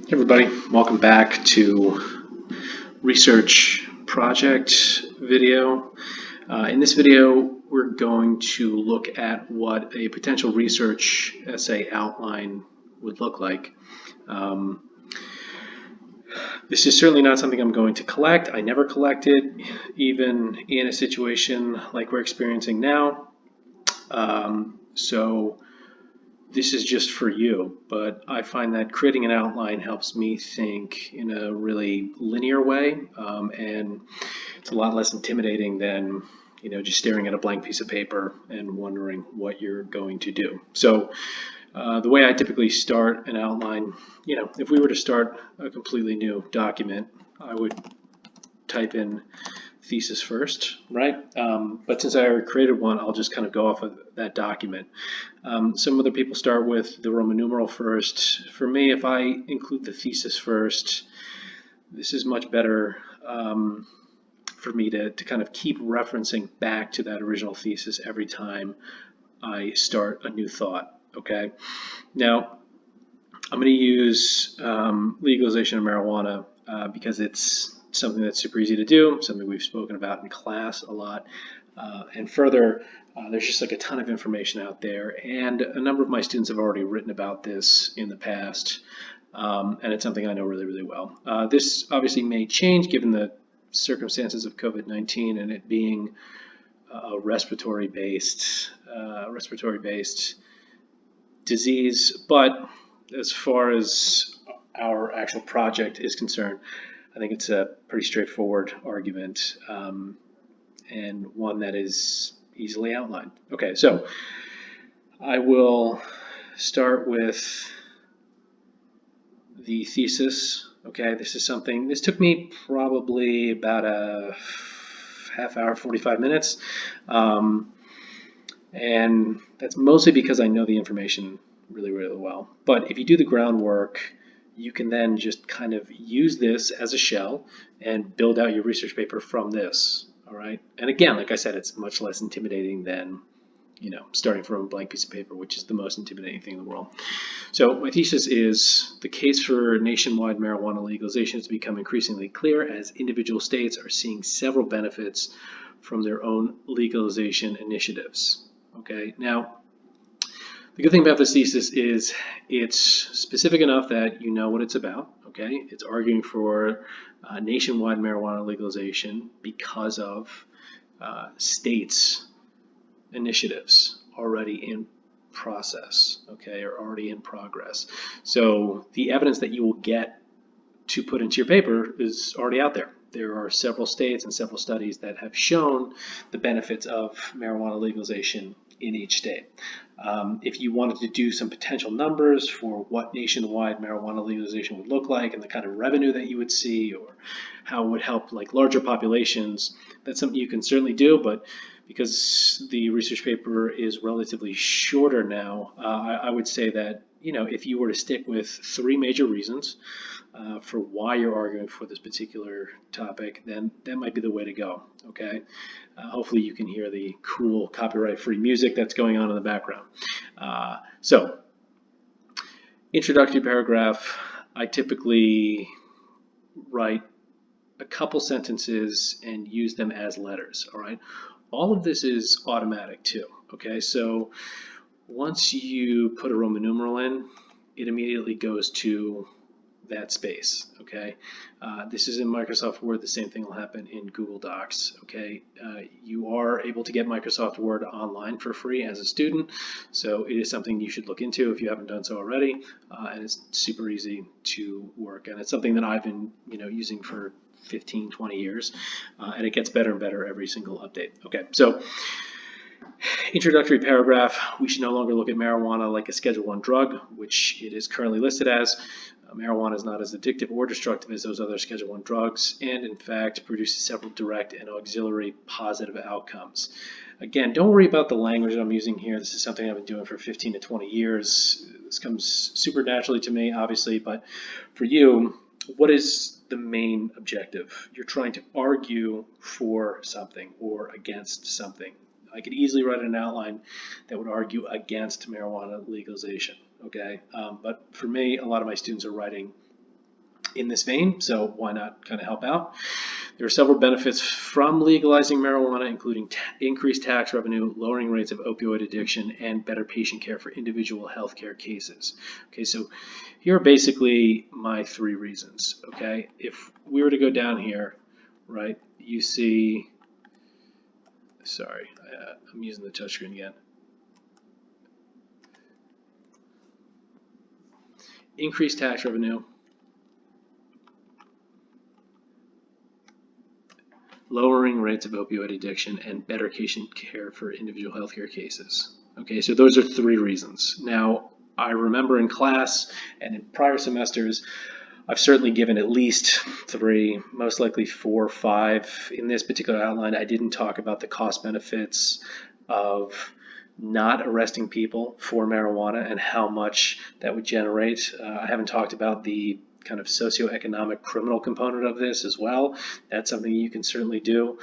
Hey everybody, welcome back to research project video. In this video, we're going to look at what a potential research essay outline would look like. This is certainly not something I'm going to collect. I never collect it, even in a situation like we're experiencing now. So this is just for you, but I find that creating an outline helps me think in a really linear way, and it's a lot less intimidating than just staring at a blank piece of paper and wondering what you're going to do. So the way I typically start an outline, if we were to start a completely new document, I would type in thesis first, right? But since I already created one, I'll just kind of go off of that document. Some other people start with the Roman numeral first. For me, if I include the thesis first, this is much better for me to kind of keep referencing back to that original thesis every time I start a new thought, okay? Now, I'm going to use legalization of marijuana because it's something that's super easy to do, something we've spoken about in class a lot. And further, there's just like a ton of information out there, and a number of my students have already written about this in the past, and it's something I know really, really well. This obviously may change given the circumstances of COVID-19 and it being a respiratory-based disease, but as far as our actual project is concerned, I think it's a pretty straightforward argument and one that is easily outlined. Okay, so I will start with the thesis. Okay, this took me probably about a half hour, 45 minutes. And that's mostly because I know the information really, really well. But if you do the groundwork, you can then just kind of use this as a shell and build out your research paper from this, all right? And again, like I said, it's much less intimidating than, starting from a blank piece of paper, which is the most intimidating thing in the world. So my thesis is the case for nationwide marijuana legalization has become increasingly clear as individual states are seeing several benefits from their own legalization initiatives. Okay, now the good thing about this thesis is it's specific enough that you know what it's about. Okay, it's arguing for nationwide marijuana legalization because of states' initiatives already in process, okay, or already in progress. So the evidence that you will get to put into your paper is already out there. There are several states and several studies that have shown the benefits of marijuana legalization in each state. If you wanted to do some potential numbers for what nationwide marijuana legalization would look like and the kind of revenue that you would see or how it would help like larger populations, that's something you can certainly do, but because the research paper is relatively shorter now, I would say that if you were to stick with three major reasons for why you're arguing for this particular topic, then that might be the way to go, okay? Hopefully you can hear the cool copyright-free music that's going on in the background. So, introductory paragraph, I typically write a couple sentences and use them as letters, all right? All of this is automatic too, okay? So once you put a Roman numeral in, it immediately goes to that space, okay? This is in Microsoft Word. The same thing will happen in Google Docs, okay? You are able to get Microsoft Word online for free as a student, so it is something you should look into if you haven't done so already, and it's super easy to work, and it's something that I've been using for 15, 20 years, and it gets better and better every single update. Okay, so introductory paragraph, we should no longer look at marijuana like a Schedule I drug, which it is currently listed as. Marijuana is not as addictive or destructive as those other Schedule I drugs, and in fact produces several direct and auxiliary positive outcomes. Again, don't worry about the language that I'm using here. This is something I've been doing for 15 to 20 years. This comes super naturally to me, obviously, but for you, what is the main objective? You're trying to argue for something or against something. I could easily write an outline that would argue against marijuana legalization, okay? But for me, a lot of my students are writing in this vein, so why not kind of help out? There are several benefits from legalizing marijuana, including increased tax revenue, lowering rates of opioid addiction, and better patient care for individual healthcare cases. Okay, so here are basically my 3 reasons. Okay, if we were to go down here, right, you see, sorry, I'm using the touchscreen again. Increased tax revenue, lowering rates of opioid addiction, and better patient care for individual healthcare cases. Okay, so those are 3 reasons. Now, I remember in class and in prior semesters, I've certainly given at least 3, most likely 4 or 5. In this particular outline, I didn't talk about the cost benefits of not arresting people for marijuana and how much that would generate. I haven't talked about the kind of socioeconomic criminal component of this as well. That's something you can certainly do.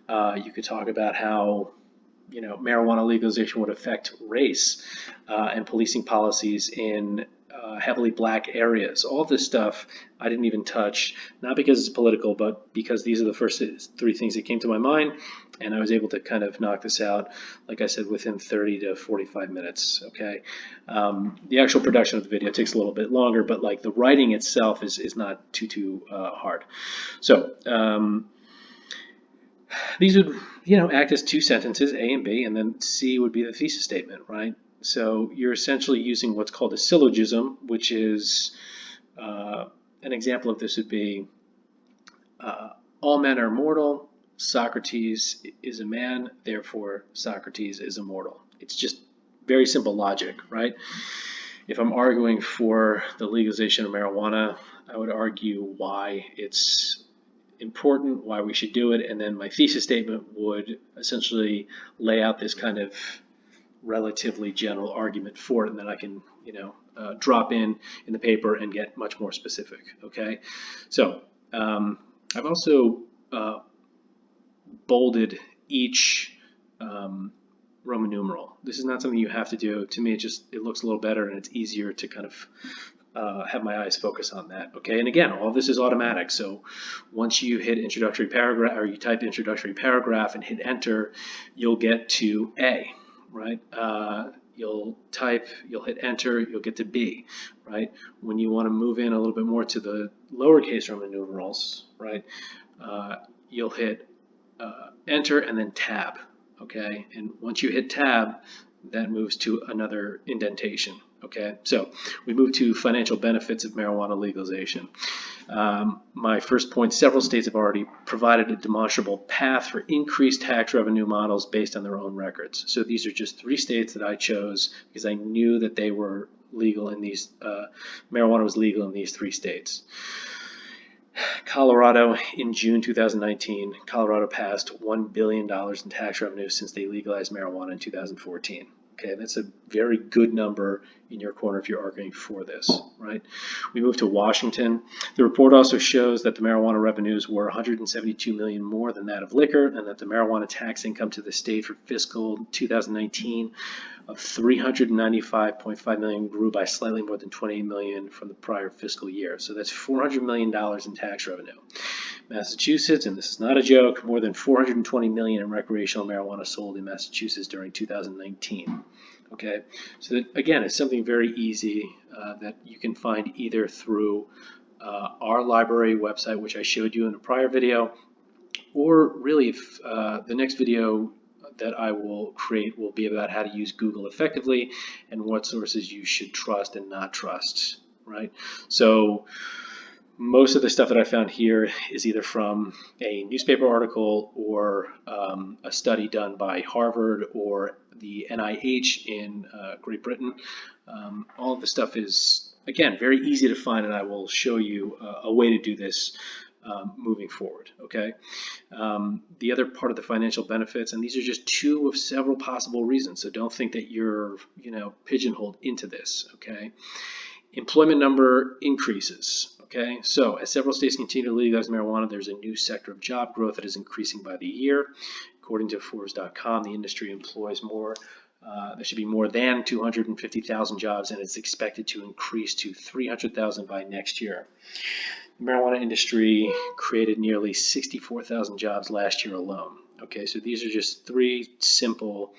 You could talk about how marijuana legalization would affect race and policing policies in heavily black areas. All of this stuff I didn't even touch, not because it's political, but because these are the first 3 things that came to my mind, and I was able to kind of knock this out, like I said, within 30 to 45 minutes. Okay, the actual production of the video takes a little bit longer, but like the writing itself is not too hard. So these would act as 2 sentences, A and B, and then C would be the thesis statement, right? So you're essentially using what's called a syllogism, which is an example of this would be all men are mortal, Socrates is a man, therefore Socrates is immortal. It's just very simple logic, right? If I'm arguing for the legalization of marijuana, I would argue why it's important, why we should do it, and then my thesis statement would essentially lay out this kind of relatively general argument for it, and then I can drop in the paper and get much more specific. Okay, so I've also bolded each Roman numeral. This is not something you have to do. To me, it looks a little better, and it's easier to kind of have my eyes focus on that. Okay, and again, all this is automatic. So once you hit introductory paragraph, or you type introductory paragraph and hit enter, you'll get to A, right? You'll hit enter, you'll get to B, right? When you want to move in a little bit more to the lowercase Roman numerals, right? You'll hit enter and then tab, okay? And once you hit tab, that moves to another indentation. Okay, so we move to financial benefits of marijuana legalization. My first point, several states have already provided a demonstrable path for increased tax revenue models based on their own records. So these are just 3 states that I chose because I knew that they were legal in these, marijuana was legal in these 3 states. Colorado, in June 2019, Colorado passed $1 billion in tax revenue since they legalized marijuana in 2014. Okay, that's a very good number in your corner if you're arguing for this, right? We move to Washington. The report also shows that the marijuana revenues were $172 million more than that of liquor, and that the marijuana tax income to the state for fiscal 2019 of $395.5 million grew by slightly more than $28 million from the prior fiscal year. So that's $400 million in tax revenue. Massachusetts, and this is not a joke, more than $420 million in recreational marijuana sold in Massachusetts during 2019. Okay, so that, again, it's something very easy that you can find either through our library website, which I showed you in a prior video, or really if the next video that I will create will be about how to use Google effectively and what sources you should trust and not trust, right? So most of the stuff that I found here is either from a newspaper article or a study done by Harvard or the NIH in Great Britain. All of the stuff is, again, very easy to find, and I will show you a way to do this moving forward, okay? The other part of the financial benefits, and these are just 2 of several possible reasons, so don't think that you're, pigeonholed into this, okay? Employment number increases. Okay, so as several states continue to legalize marijuana, there's a new sector of job growth that is increasing by the year. According to Forbes.com, the industry employs more there should be more than 250,000 jobs, and it's expected to increase to 300,000 by next year. The marijuana industry created nearly 64,000 jobs last year alone. Okay, so these are just three simple,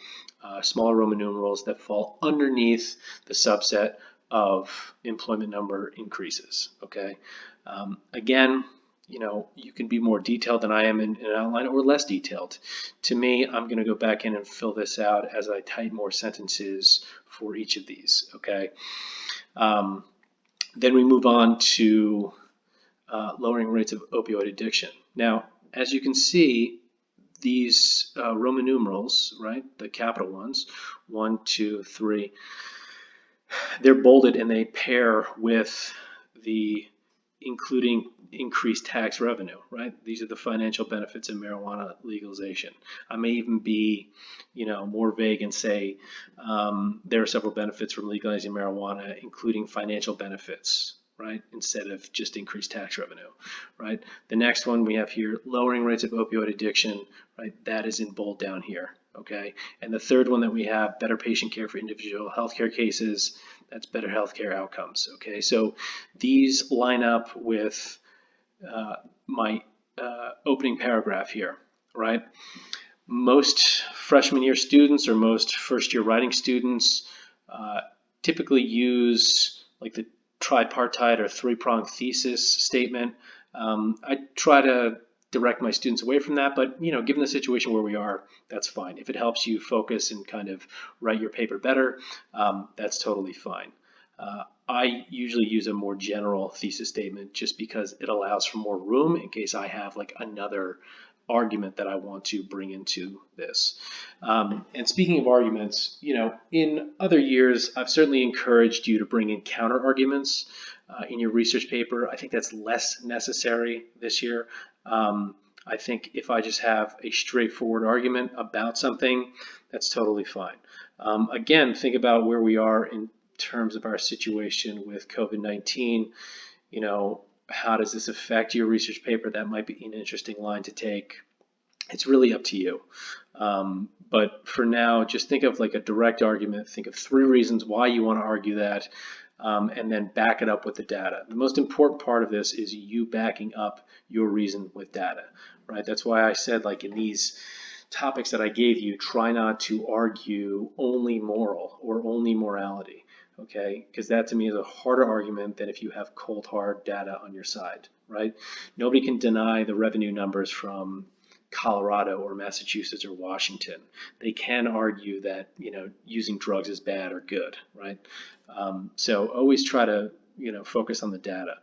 smaller Roman numerals that fall underneath the subset of employment number increases. Okay, again, you can be more detailed than I am in an outline or less detailed. To me, I'm going to go back in and fill this out as I type more sentences for each of these. Okay, then we move on to lowering rates of opioid addiction. Now, as you can see, these Roman numerals, right, the capital ones, 1, 2, 3, they're bolded and they pair with the including increased tax revenue, right? These are the financial benefits of marijuana legalization. I may even be, more vague and say there are several benefits from legalizing marijuana, including financial benefits, right? Instead of just increased tax revenue, right? The next one we have here, lowering rates of opioid addiction, right? That is in bold down here, okay? And the third one that we have, better patient care for individual healthcare cases, that's better healthcare outcomes, okay? So these line up with my opening paragraph here, right? Most freshman year students or most first year writing students typically use like the tripartite or three-pronged thesis statement. I try to direct my students away from that, but given the situation where we are, that's fine. If it helps you focus and kind of write your paper better, that's totally fine. I usually use a more general thesis statement just because it allows for more room in case I have like another argument that I want to bring into this. And speaking of arguments, in other years, I've certainly encouraged you to bring in counter arguments in your research paper. I think that's less necessary this year. I think if I just have a straightforward argument about something, that's totally fine. Again, think about where we are in terms of our situation with COVID-19. How does this affect your research paper? That might be an interesting line to take. It's really up to you. But for now, just think of like a direct argument. Think of 3 reasons why you want to argue that, and then back it up with the data. The most important part of this is you backing up your reason with data, right? That's why I said, like, in these topics that I gave you, try not to argue only moral or only morality. Okay, because that to me is a harder argument than if you have cold hard data on your side, right? Nobody can deny the revenue numbers from Colorado or Massachusetts or Washington. They can argue that using drugs is bad or good, right? So always try to focus on the data.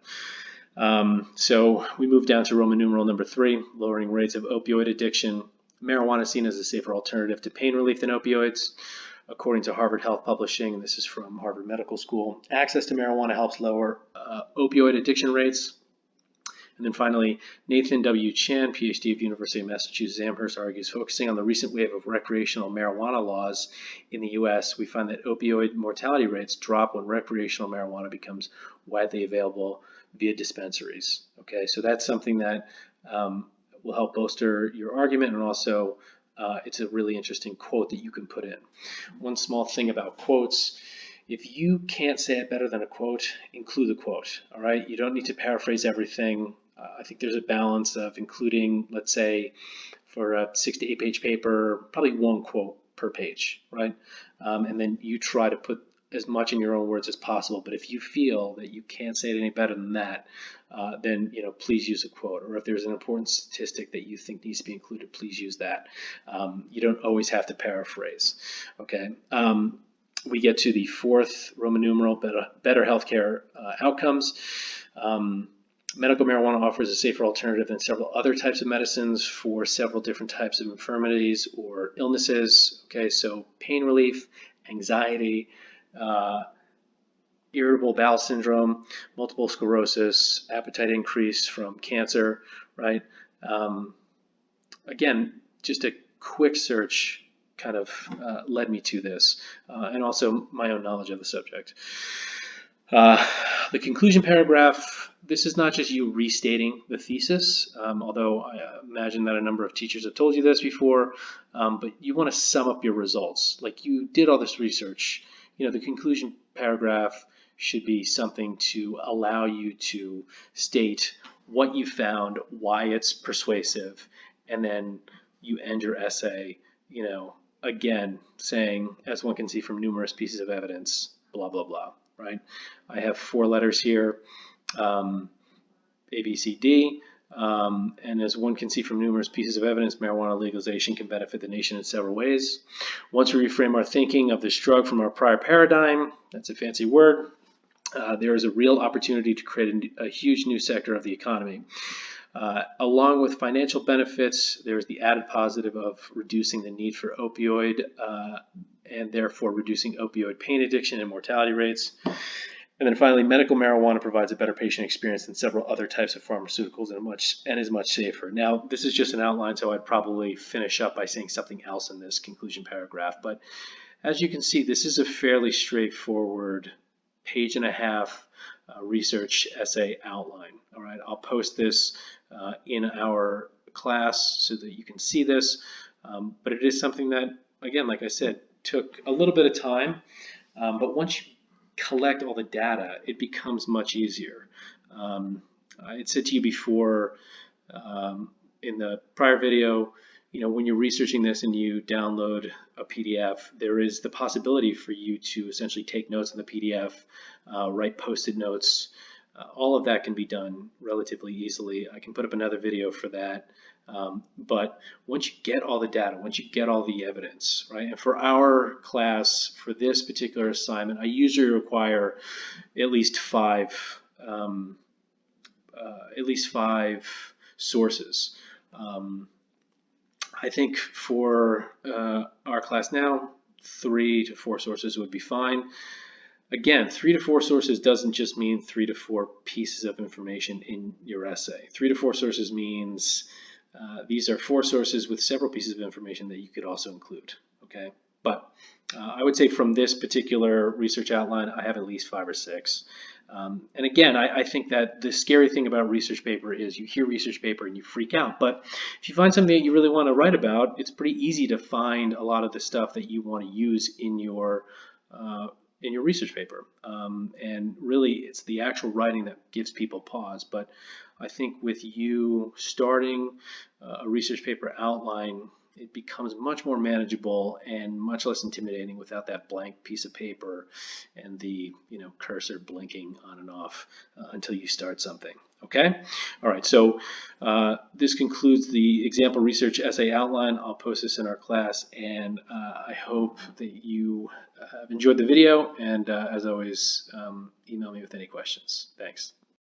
So we move down to Roman numeral number 3, lowering rates of opioid addiction. Marijuana is seen as a safer alternative to pain relief than opioids. According to Harvard Health Publishing, and this is from Harvard Medical School, access to marijuana helps lower opioid addiction rates. And then finally, Nathan W. Chan, PhD of University of Massachusetts Amherst, argues, focusing on the recent wave of recreational marijuana laws in the U.S., we find that opioid mortality rates drop when recreational marijuana becomes widely available via dispensaries. Okay, so that's something that will help bolster your argument, and also it's a really interesting quote that you can put in. One small thing about quotes, if you can't say it better than a quote, include the quote, all right? You don't need to paraphrase everything. I think there's a balance of including, let's say, for a 6 to 8 page paper, probably 1 quote per page, right? And then you try to put as much in your own words as possible. But if you feel that you can't say it any better than that, then please use a quote. Or if there's an important statistic that you think needs to be included, please use that. You don't always have to paraphrase. Okay. We get to the 4th Roman numeral, better healthcare outcomes. Medical marijuana offers a safer alternative than several other types of medicines for several different types of infirmities or illnesses. Okay, so pain relief, anxiety, irritable bowel syndrome, multiple sclerosis, appetite increase from cancer, right? Again, just a quick search kind of led me to this, and also my own knowledge of the subject. Uh, the conclusion paragraph, this is not just you restating the thesis, although I imagine that a number of teachers have told you this before, but you want to sum up your results. Like, you did all this research. The conclusion paragraph should be something to allow you to state what you found, why it's persuasive, and then you end your essay, again, saying, as one can see from numerous pieces of evidence, blah, blah, blah, right? I have 4 letters here, A, B, C, D. And as one can see from numerous pieces of evidence, marijuana legalization can benefit the nation in several ways. Once we reframe our thinking of this drug from our prior paradigm, that's a fancy word, there is a real opportunity to create a huge new sector of the economy. Along with financial benefits, there's the added positive of reducing the need for opioid and therefore reducing opioid pain addiction and mortality rates. And then finally, medical marijuana provides a better patient experience than several other types of pharmaceuticals and is much safer. Now, this is just an outline, so I'd probably finish up by saying something else in this conclusion paragraph. But as you can see, this is a fairly straightforward page-and-a-half research essay outline. All right, I'll post this in our class so that you can see this. But it is something that, again, like I said, took a little bit of time. But once you collect all the data, it becomes much easier. I had said to you before in the prior video, when you're researching this and you download a PDF, there is the possibility for you to essentially take notes in the PDF, write post-it notes. All of that can be done relatively easily. I can put up another video for that. But once you get all the data, once you get all the evidence, right? And for our class, for this particular assignment, I usually require at least five sources. I think for our class now, 3 to 4 sources would be fine. Again, 3 to 4 sources doesn't just mean 3 to 4 pieces of information in your essay. 3 to 4 sources means these are 4 sources with several pieces of information that you could also include, okay? But I would say from this particular research outline, I have at least 5 or 6. And again, I think that the scary thing about research paper is you hear research paper and you freak out. But if you find something that you really want to write about, it's pretty easy to find a lot of the stuff that you want to use in your research paper. And really, it's the actual writing that gives people pause. But I think with you starting a research paper outline, it becomes much more manageable and much less intimidating without that blank piece of paper and the cursor blinking on and off until you start something. Okay? All right, so this concludes the example research essay outline. I'll post this in our class, and I hope that you have enjoyed the video, and as always, email me with any questions. Thanks.